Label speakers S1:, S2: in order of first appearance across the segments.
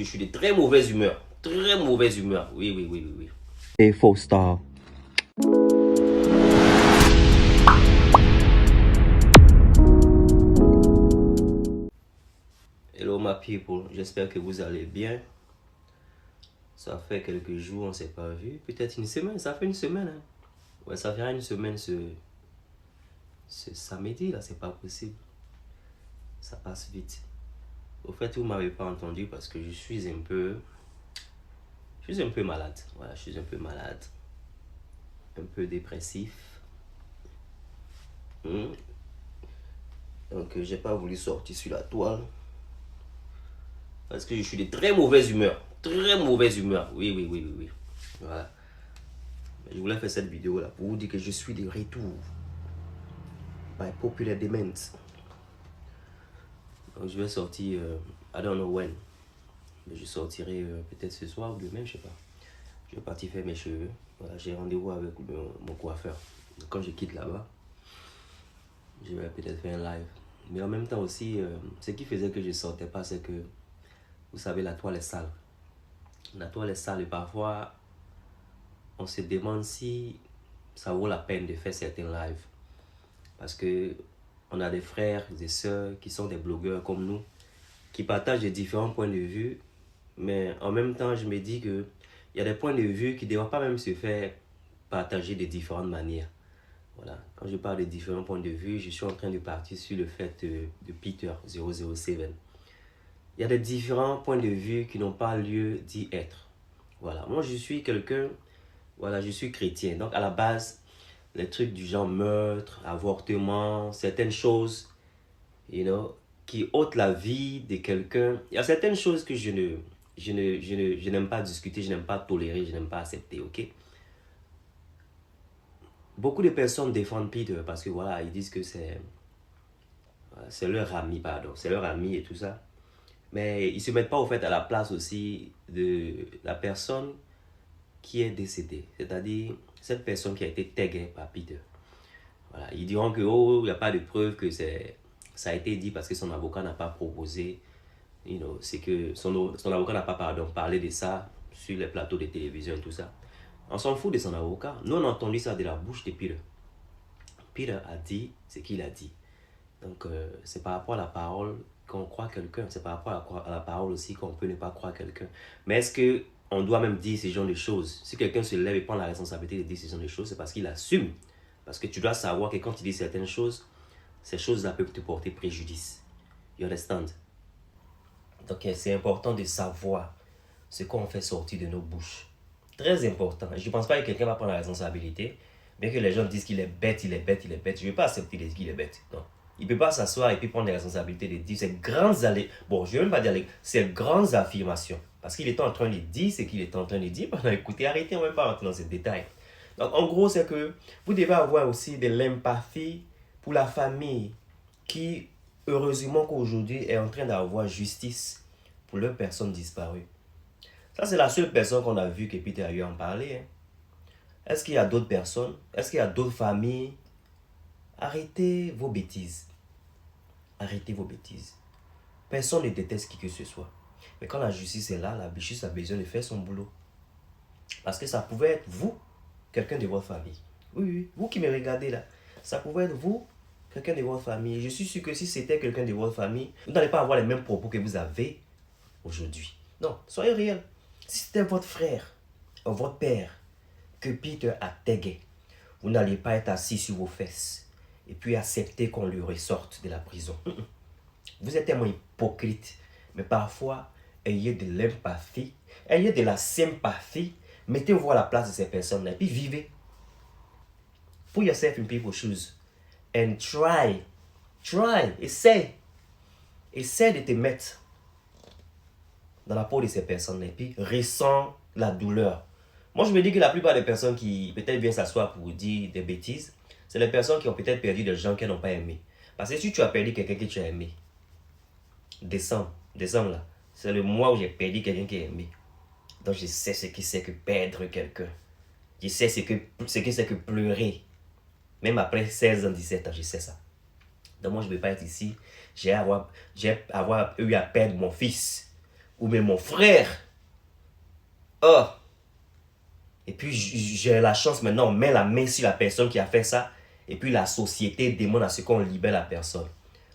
S1: Je suis de très mauvaise humeur. Très mauvaise humeur. Oui.
S2: A full star.
S1: Hello my people, j'espère que vous allez bien. Ça fait quelques jours, on ne s'est pas vu. Peut-être une semaine, ça fait une semaine. Hein. Ouais, ça fera une semaine ce samedi là, c'est pas possible. Ça passe vite. Au fait, vous m'avez pas entendu parce que je suis un peu malade. Voilà, je suis un peu malade. Un peu dépressif. Donc, j'ai pas voulu sortir sur la toile. Parce que je suis de très mauvaise humeur. Très mauvaise humeur. Oui. Voilà. Je voulais faire cette vidéo là pour vous dire que je suis de retour. By popular demand. Donc je vais sortir, I don't know when. Mais je sortirai peut-être ce soir ou demain, je sais pas. Je vais partir faire mes cheveux. Voilà, j'ai rendez-vous avec mon coiffeur. Donc, quand je quitte là-bas, je vais peut-être faire un live. Mais en même temps aussi, ce qui faisait que je ne sortais pas, c'est que, vous savez, la toile est sale. La toile est sale et parfois, on se demande si ça vaut la peine de faire certains lives. Parce que on a des frères, des sœurs qui sont des blogueurs comme nous, qui partagent des différents points de vue. Mais en même temps, je me dis qu'il y a des points de vue qui ne doivent pas même se faire partager de différentes manières. Voilà. Quand je parle de différents points de vue, je suis en train de partir sur le fait de Peter 007. Il y a des différents points de vue qui n'ont pas lieu d'y être. Voilà. Moi, je suis quelqu'un, voilà, je suis chrétien. Donc, à la base, les trucs du genre meurtre, avortement, certaines choses, qui ôtent la vie de quelqu'un. Il y a certaines choses que je n'aime pas discuter, je n'aime pas tolérer, je n'aime pas accepter, ok? Beaucoup de personnes défendent Peter parce que voilà, ils disent que c'est leur ami, c'est leur ami et tout ça. Mais ils ne se mettent pas au fait à la place aussi de la personne qui est décédée, c'est-à-dire cette personne qui a été taguée par Peter. Voilà, ils diront que il n'y a pas de preuve que ça a été dit parce que son avocat n'a pas proposé, c'est que son avocat n'a pas parlé de ça sur les plateaux de télévision et tout ça. On s'en fout de son avocat. Nous, on a entendu ça de la bouche de Peter. Peter a dit ce qu'il a dit. Donc, c'est par rapport à la parole qu'on croit quelqu'un. C'est par rapport à la parole aussi qu'on peut ne pas croire quelqu'un. Mais est-ce qu'on doit même dire ce genre de choses? Si quelqu'un se lève et prend la responsabilité de dire ce genre de choses, c'est parce qu'il assume. Parce que tu dois savoir que quand tu dis certaines choses, ces choses-là peuvent te porter préjudice. You understand? Donc, c'est important de savoir ce qu'on fait sortir de nos bouches. Très important. Je ne pense pas que quelqu'un va prendre la responsabilité. Bien que les gens disent qu'il est bête. Je ne vais pas accepter qu'il est bête. Non. Il ne peut pas s'asseoir et puis prendre les responsabilités de dire ces grandes bon, je ne vais même pas dire ces grandes affirmations. Parce qu'il est en train de dire ce qu'il est en train de dire. Écoutez, arrêtez, on ne va pas rentrer dans ces détails. Donc, en gros, c'est que vous devez avoir aussi de l'empathie pour la famille qui, heureusement qu'aujourd'hui, est en train d'avoir justice pour leurs personnes disparues. Ça, c'est la seule personne qu'on a vu que Peter a eu à en parler. Hein. Est-ce qu'il y a d'autres personnes? Est-ce qu'il y a d'autres familles? Arrêtez vos bêtises. Arrêtez vos bêtises. Personne ne déteste qui que ce soit. Mais quand la justice est là, la justice a besoin de faire son boulot. Parce que ça pouvait être vous, quelqu'un de votre famille. Oui, vous qui me regardez là. Ça pouvait être vous, quelqu'un de votre famille. Et je suis sûr que si c'était quelqu'un de votre famille, vous n'allez pas avoir les mêmes propos que vous avez aujourd'hui. Non, soyez réel. Si c'était votre frère ou votre père que Peter a tagué, vous n'allez pas être assis sur vos fesses et puis accepter qu'on lui ressorte de la prison. Vous êtes tellement hypocrite. Mais parfois, ayez de l'empathie, ayez de la sympathie, mettez-vous à la place de ces personnes-là et puis vivez. Put yourself in people's shoes and try, essaie de te mettre dans la peau de ces personnes-là et puis ressens la douleur. Moi, je me dis que la plupart des personnes qui peut-être viennent s'asseoir pour dire des bêtises, c'est les personnes qui ont peut-être perdu des gens qu'elles n'ont pas aimés. Parce que si tu as perdu quelqu'un que tu as aimé, décembre là, c'est le mois où j'ai perdu quelqu'un qui a aimé. Donc je sais ce que c'est que perdre quelqu'un. Je sais ce que c'est que pleurer. Même après 16 ans, 17 ans, je sais ça. Donc moi, je ne vais pas être ici. J'ai avoir eu à perdre mon fils. ou même mon frère. Oh. Et puis j'ai la chance maintenant, on met la main sur la personne qui a fait ça. Et puis la société demande à ce qu'on libère la personne.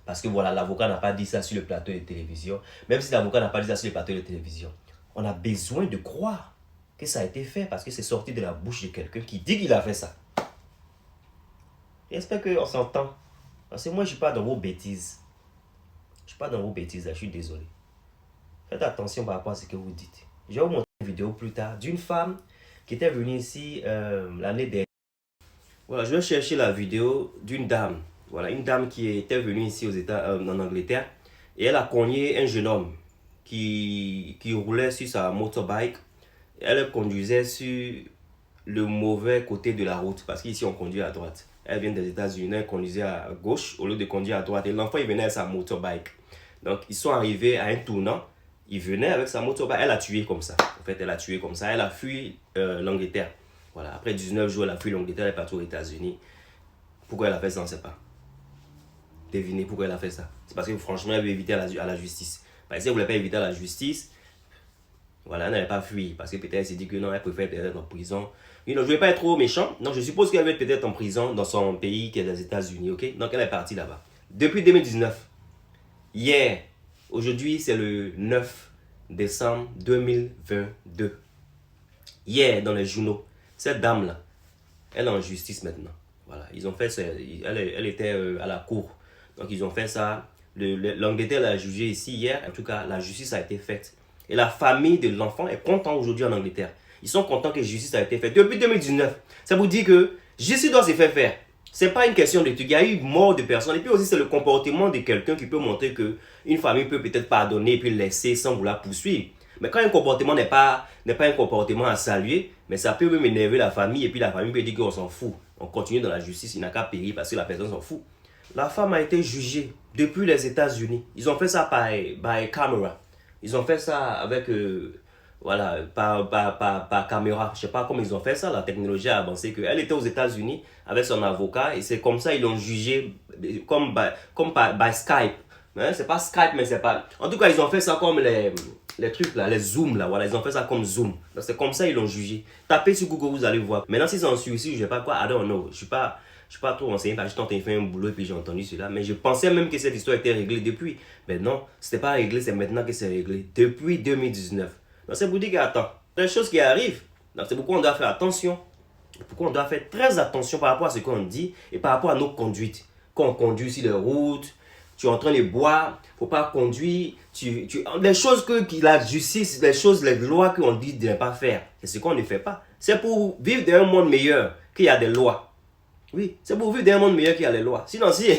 S1: Parce que voilà, l'avocat n'a pas dit ça sur le plateau de télévision. Même si l'avocat n'a pas dit ça sur le plateau de télévision. On a besoin de croire que ça a été fait parce que c'est sorti de la bouche de quelqu'un qui dit qu'il a fait ça. J'espère qu'on s'entend. Parce que moi, je ne suis pas dans vos bêtises. Je ne suis pas dans vos bêtises, là, je suis désolé. Faites attention par rapport à ce que vous dites. Je vais vous montrer une vidéo plus tard d'une femme qui était venue ici l'année dernière. Voilà, je vais chercher la vidéo d'une dame. Voilà, une dame qui était venue ici en Angleterre. Et elle a cogné un jeune homme qui roulait sur sa motorbike. Elle conduisait sur le mauvais côté de la route. Parce qu'ici, on conduit à droite. Elle vient des États-Unis, elle conduisait à gauche au lieu de conduire à droite. Et l'enfant, il venait avec sa motorbike. Donc, ils sont arrivés à un tournant. Il venait avec sa motorbike. Elle a tué comme ça. En fait, elle a tué comme ça. Elle a fui l'Angleterre. Voilà. Après 19 jours, elle a fui l'Angleterre. Elle est partie aux États-Unis. Pourquoi elle a fait ça, on ne sait pas. Devinez pourquoi elle a fait ça. C'est parce que franchement, elle veut éviter à la justice. Parce que si elle ne voulait pas éviter à la justice, voilà, elle n'allait pas fuir. Parce que peut-être elle s'est dit que non, elle préfère peut-être être en prison. Oui, non, je ne vais pas être trop méchant. Non, je suppose qu'elle va être peut-être en prison dans son pays qui est les États-Unis. Ok? Donc elle est partie là-bas. Depuis 2019. Hier. Aujourd'hui, c'est le 9 décembre 2022. Hier, dans les journaux, cette dame-là, elle est en justice maintenant. Voilà, ils ont fait ça. Elle était à la cour. Donc, ils ont fait ça. L'Angleterre l'a jugé ici hier. En tout cas, la justice a été faite. Et la famille de l'enfant est contente aujourd'hui en Angleterre. Ils sont contents que justice a été faite depuis 2019. Ça vous dit que justice doit se faire. C'est pas une question de truc. Il y a eu mort de personnes. Et puis aussi, c'est le comportement de quelqu'un qui peut montrer que une famille peut peut-être pardonner et puis laisser sans vouloir poursuivre. Mais quand un comportement n'est pas un comportement à saluer, mais ça peut même énerver la famille et puis la famille peut dire qu'on s'en fout. On continue dans la justice, il n'a qu'à payer parce que la personne s'en fout. La femme a été jugée depuis les États-Unis. Ils ont fait ça by camera. Ils ont fait ça avec voilà, par caméra. Je ne sais pas comment ils ont fait ça. La technologie a avancé. Elle était aux États-Unis avec son avocat et c'est comme ça ils l'ont jugé comme by Skype. Hein? C'est pas Skype, mais c'est pas. En tout cas, ils ont fait ça comme les trucs là, les zooms là. Voilà, ils ont fait ça comme zoom. Donc c'est comme ça ils l'ont jugé. Tapez sur Google, vous allez voir. Maintenant, si c'est en Suisse, je sais pas quoi, I don't know. Je suis pas trop renseigné parce que je fait un boulot et puis j'ai entendu cela. Mais je pensais même que cette histoire était réglée depuis. Mais non, c'était pas réglé, c'est maintenant que c'est réglé. Depuis 2019. Donc c'est pour dire qu'attends, des choses qui arrivent. Donc c'est pourquoi on doit faire attention. Pourquoi on doit faire très attention par rapport à ce qu'on dit et par rapport à nos conduites. Quand on conduit sur les routes, tu es en train de boire, il ne faut pas conduire. Les choses que la justice, les lois qu'on dit de ne pas faire, c'est ce qu'on ne fait pas. C'est pour vivre dans un monde meilleur qu'il y a des lois. Oui, c'est pour vivre dans un monde meilleur qu'il y a les lois. Sinon, si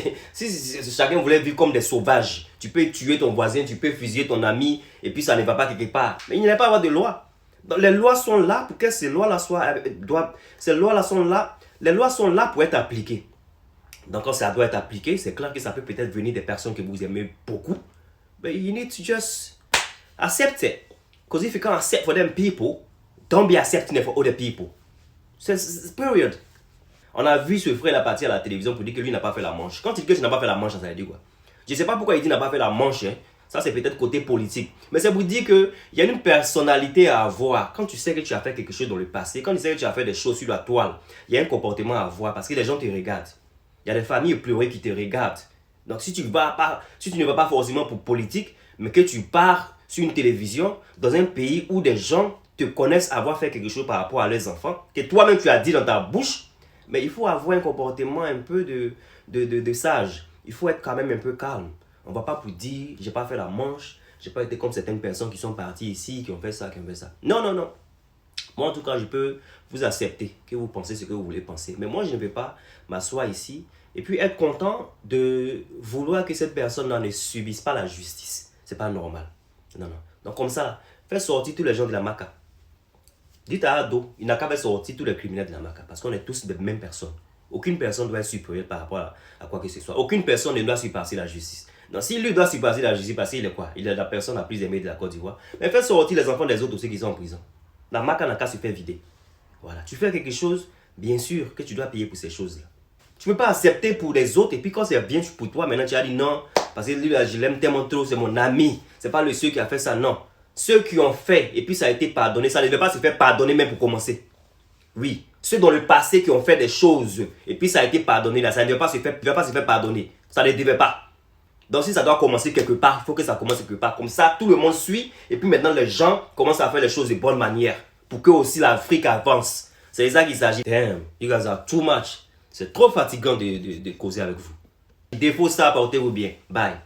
S1: chacun voulait vivre comme des sauvages, tu peux tuer ton voisin, tu peux fusiller ton ami, et puis ça ne va pas quelque part. Mais il n'y a pas à avoir de loi. Donc, les lois sont là pour que ces lois-là les lois sont là pour être appliquées. Donc, quand ça doit être appliqué, c'est clair que ça peut peut-être venir des personnes que vous aimez beaucoup. But you need to just accept it. Because if you can't accept for them people, don't be accepting it for other people. C'est period. On a vu ce frère là partir à la télévision pour dire que lui n'a pas fait la manche. Quand il dit que tu n'as pas fait la manche, ça veut dire quoi? Je ne sais pas pourquoi il dit n'a pas fait la manche. Hein. Ça, c'est peut-être côté politique. Mais c'est pour dire qu'il y a une personnalité à avoir. Quand tu sais que tu as fait quelque chose dans le passé, quand tu sais que tu as fait des choses sur la toile, il y a un comportement à avoir parce que les gens te regardent. Il y a des familles pleurées qui te regardent. Donc, si tu ne vas pas forcément pour politique, mais que tu pars sur une télévision dans un pays où des gens te connaissent avoir fait quelque chose par rapport à leurs enfants, que toi-même tu as dit dans ta bouche, mais il faut avoir un comportement un peu de sage. Il faut être quand même un peu calme. On ne va pas pour dire, j'ai pas fait la manche, j'ai pas été comme certaines personnes qui sont parties ici, qui ont fait ça, qui ont fait ça. Non, non, non. Moi, en tout cas, je peux vous accepter que vous pensez ce que vous voulez penser. Mais moi, je ne vais pas m'asseoir ici et puis être content de vouloir que cette personne-là ne subisse pas la justice. C'est pas normal. Non, non. Donc, comme ça, faites sortir tous les gens de la Maca. Dites à Ado, il n'a qu'à faire sortir tous les criminels de la Maca. Parce qu'on est tous des mêmes personnes. Aucune personne doit être supérieure par rapport à quoi que ce soit. Aucune personne ne doit surpasser la justice. Donc, s'il lui doit surpasser la justice, parce qu'il est quoi? Il est la personne la plus aimée de la Côte d'Ivoire. Mais faites sortir les enfants des autres aussi qui sont en prison. La Maca n'a qu'à se faire vider. Voilà. Tu fais quelque chose, bien sûr que tu dois payer pour ces choses-là. Tu ne peux pas accepter pour les autres et puis quand c'est bien pour toi, maintenant tu as dit non, parce que lui, je l'aime tellement trop, c'est mon ami. C'est pas le seul qui a fait ça, non. Ceux qui ont fait et puis ça a été pardonné, ça ne devait pas se faire pardonner même pour commencer. Oui, ceux dans le passé qui ont fait des choses et puis ça a été pardonné, là, ça ne devait pas se faire pardonner. Ça ne devait pas. Donc si ça doit commencer quelque part, il faut que ça commence quelque part. Comme ça, tout le monde suit et puis maintenant les gens commencent à faire les choses de bonne manière pour que aussi l'Afrique avance. C'est ça qu'il s'agit. Damn, you guys are too much. C'est trop fatigant de causer avec vous. Défaut ça, portez-vous bien. Bye.